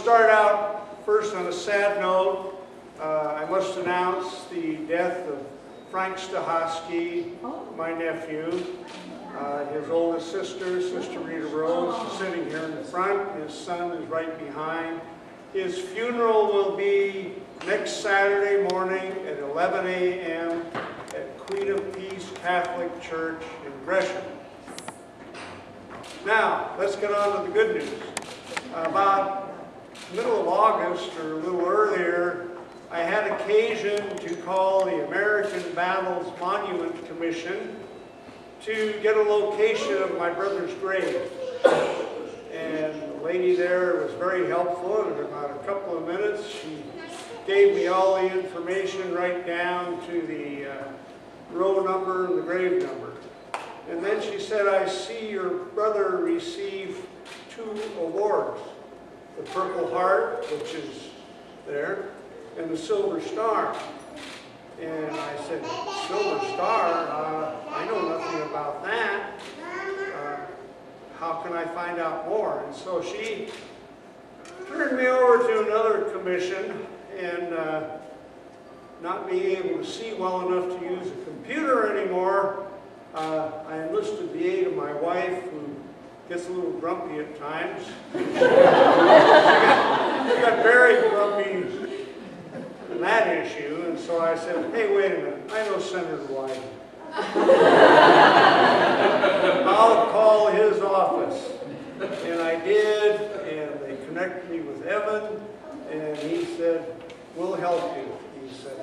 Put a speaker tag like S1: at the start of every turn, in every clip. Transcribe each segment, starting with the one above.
S1: start out first on a sad note. I must announce the death of Frank Stochosky, my nephew. His oldest sister, Sister Rita Rose, is sitting here in the front. His son is right behind. His funeral will be next Saturday morning at 11 a.m. at Queen of Peace Catholic Church in Gresham. Now, let's get on to the good news. About middle of August, or a little earlier, I had occasion to call the American Battles Monument Commission to get a location of my brother's grave. And the lady there was very helpful. In about a couple of minutes, she gave me all the information right down to the row number and the grave number. And then she said, I see your brother received 2 awards. The Purple Heart, which is there, and the Silver Star. And I said, Silver Star? I know nothing about that. How can I find out more? And so she turned me over to another commission, and not being able to see well enough to use a computer anymore, I enlisted the aid of my wife, who gets a little grumpy at times. She got very grumpy in that issue, and so I said, hey, wait a minute, I know Senator Wyden. I'll call his office. And I did, and they connected me with Evan, and he said, we'll help you. He said,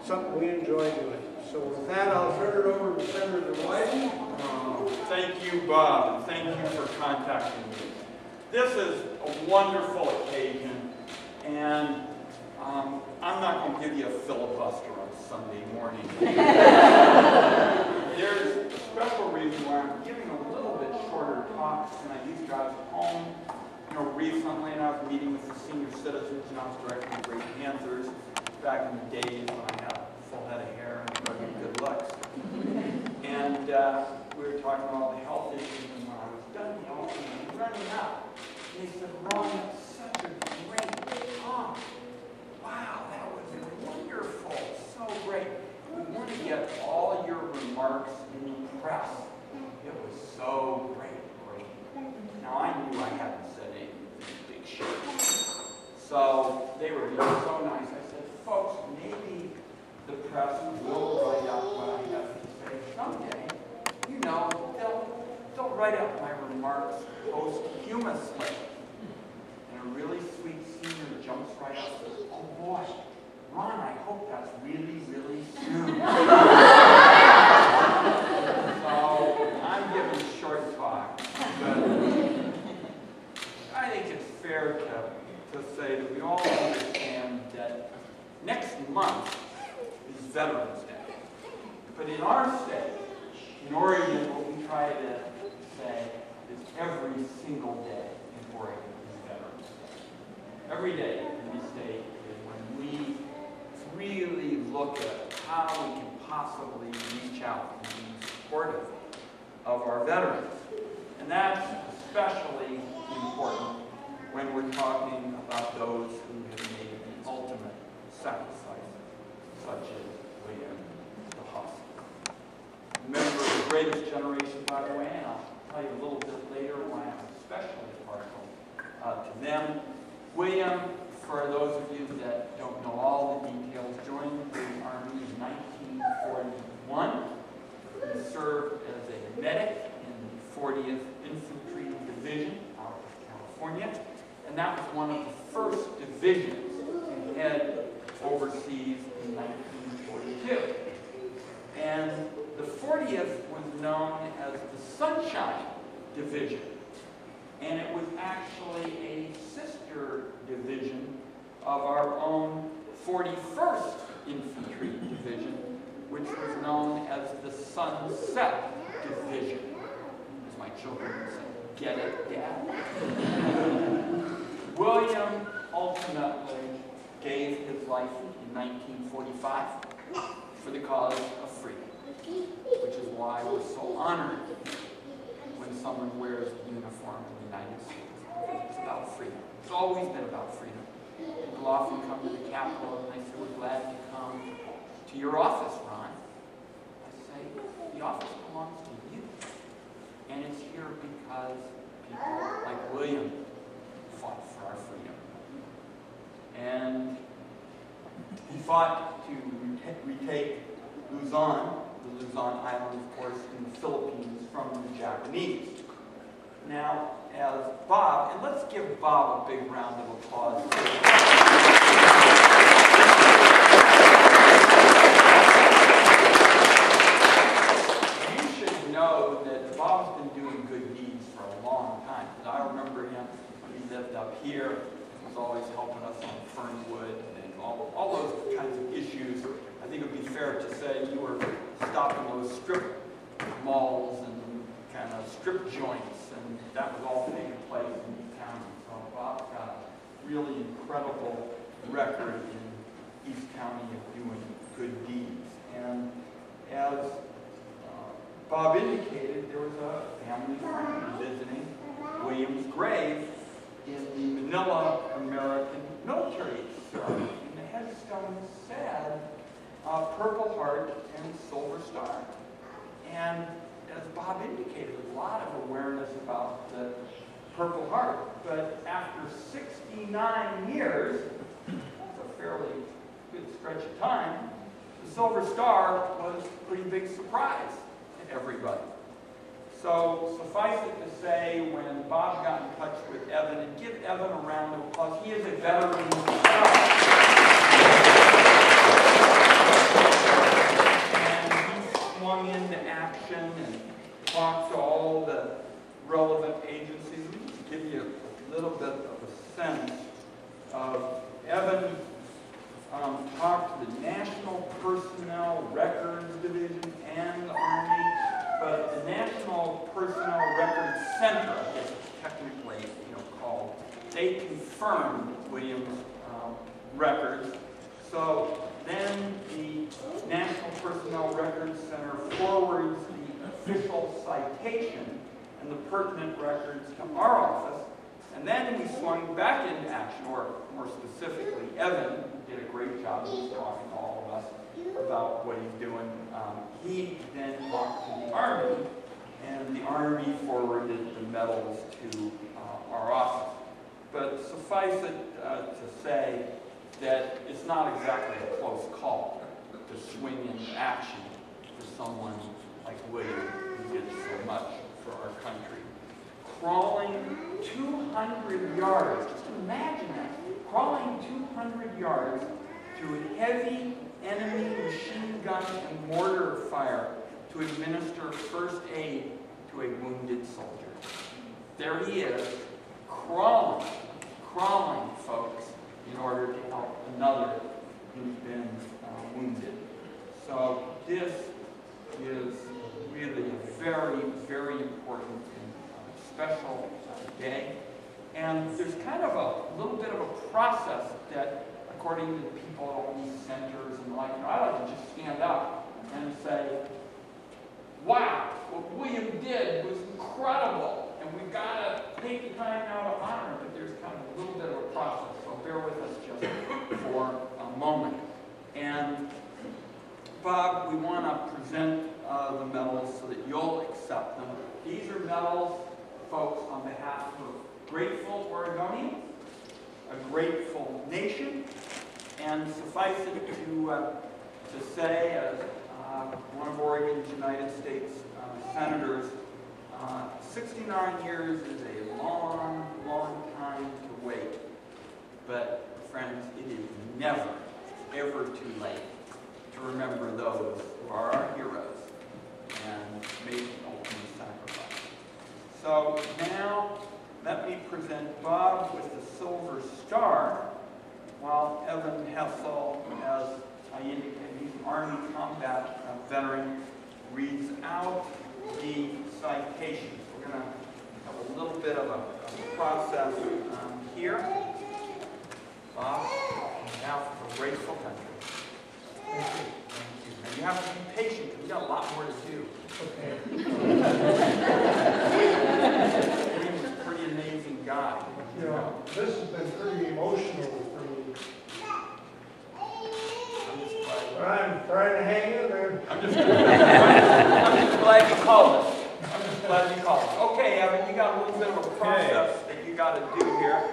S1: something we enjoy doing. So with that, I'll turn it over to Senator Wyden.
S2: Thank you, Bob, and thank you for contacting me. This is a wonderful occasion, and I'm not going to give you a filibuster on Sunday morning. There's a special reason why I'm giving a little bit shorter talks than I used to. I was home, recently, and I was meeting with the senior citizens, and I was directing the Great Panthers back in the days when I had a full head of hair and good looks. And we were talking about all the health issues, and when I was done talking, I was running out. And they said, Ron, that's such a great talk. Wow, that was wonderful, so great. We want to get all your remarks in the press. It was so great. Now, I knew I hadn't said anything big shit. So they were being so nice. I said, folks, maybe the press will write up what I have to say someday. They'll write up my remarks posthumously. And a really sweet senior jumps right up and says, oh boy, Ron, I hope that's really, really soon. So I'm giving a short talk, but I think it's fair to say that we all understand that next month is Veterans Day. But in our state, in Oregon, what we try to say is every single day in Oregon is Veterans Day. Every day in this state is when we really look at how we can possibly reach out and be supportive of our veterans. And that's especially important when we're talking about those who have made the ultimate sacrifices, such as William Stochosky. Member of the greatest generation, by the way, and I'll tell you a little bit later why I'm especially partial to them. William, for those of you that don't know all the details, joined the Army in 1941. He served as a medic in the 40th Infantry Division out of California, and that was one of the first divisions to head overseas in 1942. And the 40th was known as the Sunshine Division, and it was actually a sister division of our own 41st Infantry Division, which was known as the Sunset Division. As my children would say, get it, Dad? William ultimately gave his life in 1945 for the cause of freedom, which is why we're so honored when someone wears the uniform in the United States. It's about freedom. It's always been about freedom. People often come to the Capitol and they say, we're glad to come to your office, Ron. I say, the office belongs to you. And it's here because people like William fought for our freedom. And he fought to retake Luzon, the Luzon Island, of course, in the Philippines from the Japanese. Now, as Bob, and let's give Bob a big round of applause. You should know that Bob's been doing good deeds for a long time. I remember him when he lived up here. He was always helping us on Fernwood and all those kinds of issues. I think it would be fair to say you were stopping those strip malls and kind of strip joints, and that was all taking place in East County. So Bob's got a really incredible record in East County of doing good deeds. And as Bob indicated, there was a family friend visiting William's grave in the Manila American Military Ceremony. And the headstone said, Purple Heart and Silver Star. And as Bob indicated, a lot of awareness about the Purple Heart. But after 69 years, that's a fairly good stretch of time, the Silver Star was a pretty big surprise to everybody. So suffice it to say, when Bob got in touch with Evan, and give Evan a round of applause, he is a veteran himself. Swung into action and talked to all the relevant agencies. Let me just give you a little bit of a sense of Evan talked to the National Personnel Records Division and the Army, but the National Personnel Records Center, I guess it's technically called, they confirmed William's records. So then the National Personnel Records Center forwards the official citation and the pertinent records to our office. And then we swung back into action, or more specifically, Evan did a great job. He was talking to all of us about what he's doing. He then talked to the Army, and the Army forwarded the medals to our office. But suffice it to say that it's not exactly a close call to swing into action for someone like William, who did so much for our country. Crawling 200 yards, just imagine that, crawling 200 yards through heavy enemy machine gun and mortar fire to administer first aid to a wounded soldier. There he is, crawling, folks, in order to help another who's been wounded. So this is really a very, very important and special day. And there's kind of a little bit of a process that, according to the people at all these centers and the like, I like to just stand up and say, wow, what William did was incredible, and we've got to take the time now to honor him, but there's kind of a little bit of a process, so bear with us just for a moment. And Bob, we want to present the medals so that you'll accept them. These are medals, folks, on behalf of grateful Oregonians, a grateful nation, and suffice it to say, as one of Oregon's United States senators, 69 years is a long, long time to wait. But, friends, it is never, ever too late to remember those who are our heroes and made the ultimate sacrifice. So now, let me present Bob with the Silver Star, while Evan Hessel, as I indicated, he's an Army combat veteran, reads out the citations. We're going to have a little bit of a process here. Bob, on behalf of a grateful country. Thank you. Thank you. And you have to be patient, because we've got a lot more to do.
S1: Okay.
S2: He's a pretty amazing guy.
S1: You know, this has been I'm trying to hang in there.
S2: I'm just glad you called us. I'm just glad you called us. Okay, Evan, you got a little bit of a process that you got to do here.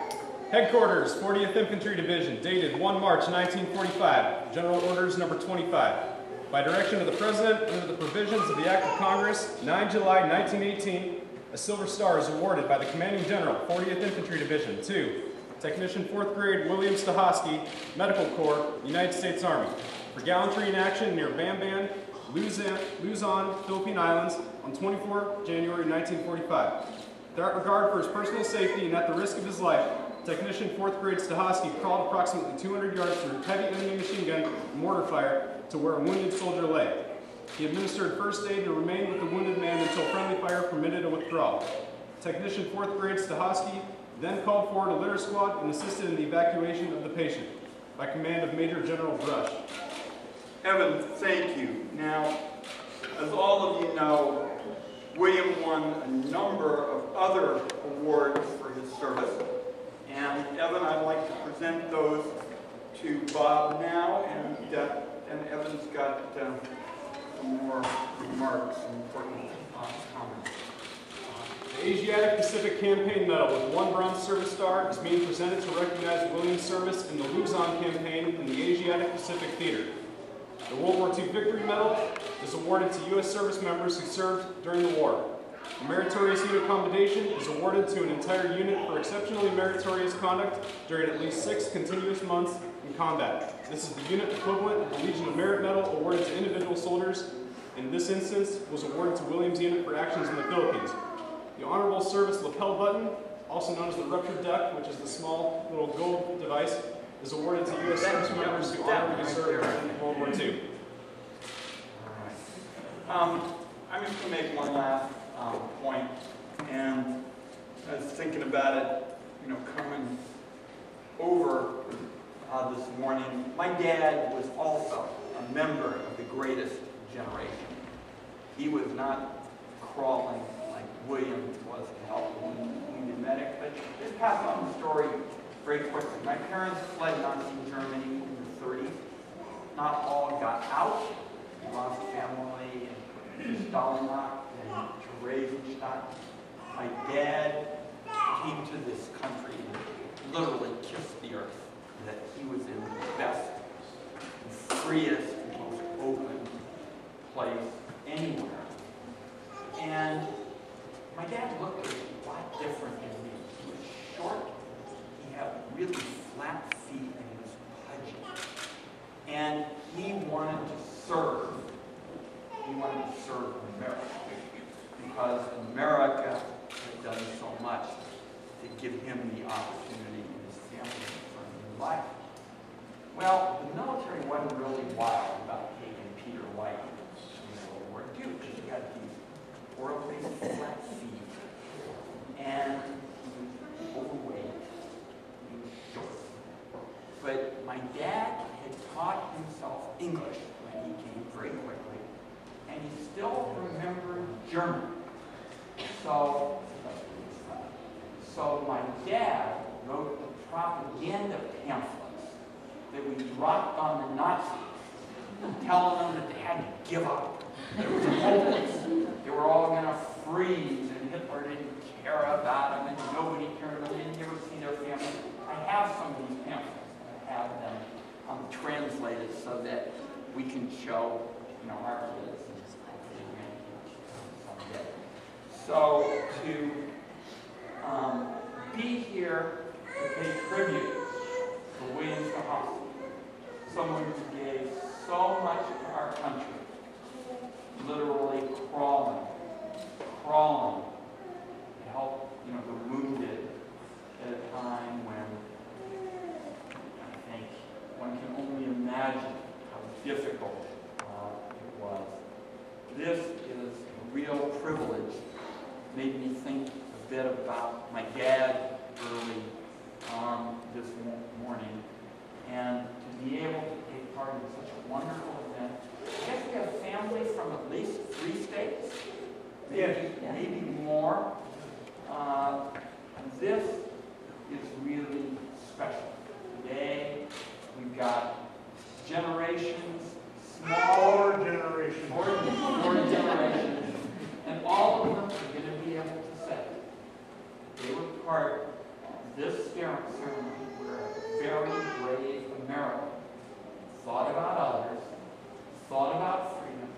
S3: Headquarters, 40th Infantry Division, dated 1 March 1945. General Orders number 25. By direction of the President, under the provisions of the Act of Congress, 9 July 1918, a Silver Star is awarded by the Commanding General, 40th Infantry Division, to Technician 4th Grade William Stochosky, Medical Corps, United States Army, for gallantry in action near Bamban, Luzon, Philippine Islands, on 24 January 1945. Without regard for his personal safety and at the risk of his life, Technician 4th Grade Stochosky crawled approximately 200 yards through heavy enemy machine gun and mortar fire to where a wounded soldier lay. He administered first aid and remained with the wounded man until friendly fire permitted a withdrawal. Technician 4th Grade Stochosky then called forward a litter squad and assisted in the evacuation of the patient by command of Major General Brush.
S2: Evan, thank you. Now, as all of you know, William won a number of other awards for his service. And Evan, I'd like to present those to Bob now, and Evan's got some more remarks and important comments.
S3: The Asiatic Pacific Campaign Medal with 1 Bronze Service Star is being presented to recognize William's service in the Luzon campaign in the Asiatic Pacific Theater. The World War II Victory Medal is awarded to U.S. service members who served during the war. The Meritorious Unit Commendation is awarded to an entire unit for exceptionally meritorious conduct during at least 6 continuous months in combat. This is the unit equivalent of the Legion of Merit Medal awarded to individual soldiers. In this instance, was awarded to Williams' unit for actions in the Philippines. The Honorable Service Lapel Button, also known as the Ruptured Duck, which is the small little gold device, is awarded to U.S. service members who honorably served in World War II.
S2: All right. I'm just going to make one last point, and I was thinking about it, coming over this morning. My dad was also a member of the greatest generation. He was not crawling like William was to help the wounded medic, but just pass on the story very quickly. My parents fled Nazi Germany in the 30s. Not all got out. We lost family in Stalingrad and Theresienstadt. My dad came to this country and literally kissed the earth, that he was in the best, freest, most open place anywhere. And my dad looked a lot different than me. He was short, he had really flat feet, and he was pudgy. And he wanted to serve. He wanted to serve America, because America had done so much to give him the opportunity and his family for a new life. Well, the military wasn't really wild about taking Peter White in World War II, because he had these horribly flat feet, and he was overweight, he was short. But my dad had taught himself English when he came very quickly, and he still remembered German. So my dad wrote the propaganda pamphlets that we dropped on the Nazis, telling them that they had to give up. It was hopeless. They were all going to freeze, and Hitler didn't care about them, and nobody cared about them. They didn't ever see their family. I have some of these pamphlets. I have them translated so that we can show, our kids and hopefully someday. So to be here to pay tribute to William Stochosky, someone who gave so much to our country, literally crawling to help, the wounded at a time when I think one can only imagine how difficult it was. This is a real privilege. Made me think a bit about my dad early this morning, and to be able to take part in such a wonderful event. I guess we have family from at least 3 states, maybe more. This is really special. Today, we've got generations
S1: generations.
S2: For generations. And all of them are going to be able to say they were part of this ceremony where a very brave American thought about others, thought about freedom,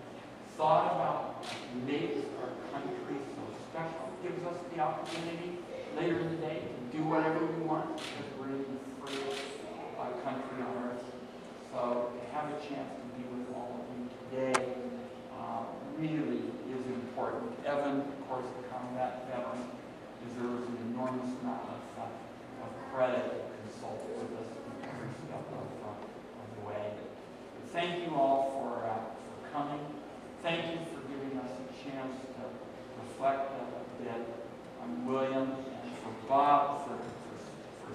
S2: thought about what makes our country so special, gives us the opportunity later in the day to do whatever we want because we're in the freest country on earth. So to have a chance to be with all of you today really is important. Evan, of course, the combat veteran, deserves an enormous amount of credit to consult with us every step of the way. But thank you all for coming. Thank you for giving us a chance to reflect a bit on William, and for Bob for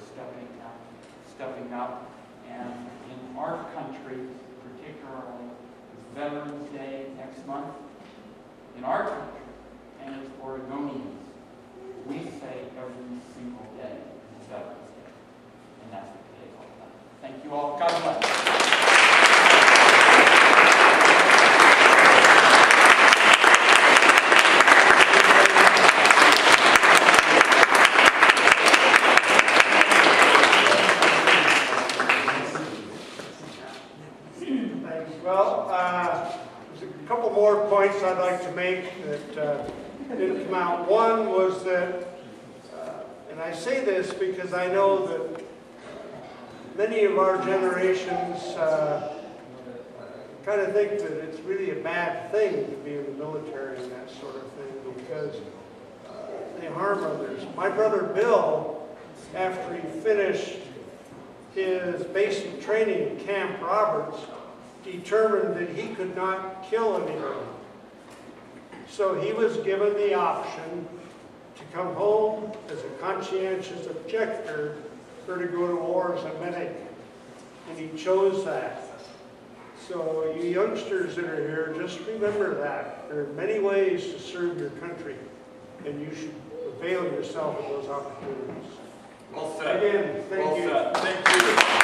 S2: stepping up. And in our country, particularly, it's Veterans Day next month. In our country, and as Oregonians, we say every single day is Veterans Day. And that's what today's all about. Thank you all. God bless.
S1: There's a couple more points I'd like to make that didn't come out. One was that, and I say this because I know that many of our generations kind of think that it's really a bad thing to be in the military and that sort of thing because they harm others. My brother Bill, after he finished his basic training at Camp Roberts, determined that he could not kill anyone. So he was given the option to come home as a conscientious objector or to go to war as a medic. And he chose that. So you youngsters that are here, just remember that. There are many ways to serve your country, and you should avail yourself of those opportunities.
S2: Well said.
S1: Again, thank you.
S2: Well said. Thank you.